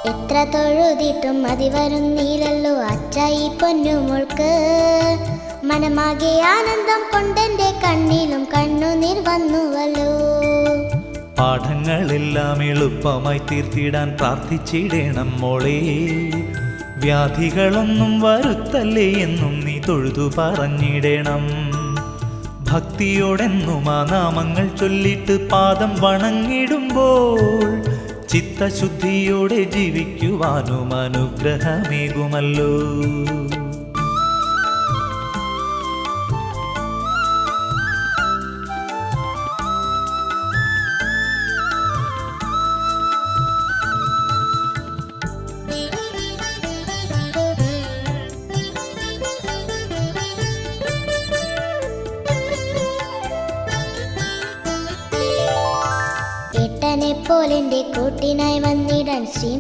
എത്ര തൊഴുതിട്ടും മതി വരുന്നില്ലല്ലോ അച്ചായി പൊന്നുമോൾക്ക്. മനമാകെ ആനന്ദം കൊണ്ടെന്റെ കണ്ണിലും കണ്ണുനീർ വന്നുവല്ലോ. പാഠങ്ങളെല്ലാം എളുപ്പമായി തീർത്തിടാൻ പ്രാർത്ഥിച്ചിടണം മോളെ. വ്യാധികളൊന്നും വരുത്തല്ലേ എന്നും നീ തൊഴുതു പറഞ്ഞിടണം. ഭക്തിയോടെന്നും ആ നാമങ്ങൾ ചൊല്ലിട്ട് പാദം വണങ്ങിടുമ്പോൾ ചിത്തശുദ്ധിയോടെ ജീവിക്കുവാനും അനുഗ്രഹമേകുമല്ലോ. ഏട്ടനെ പോലെന്റെ കൂട്ടിനായി വന്നിടാൻ ശ്രീ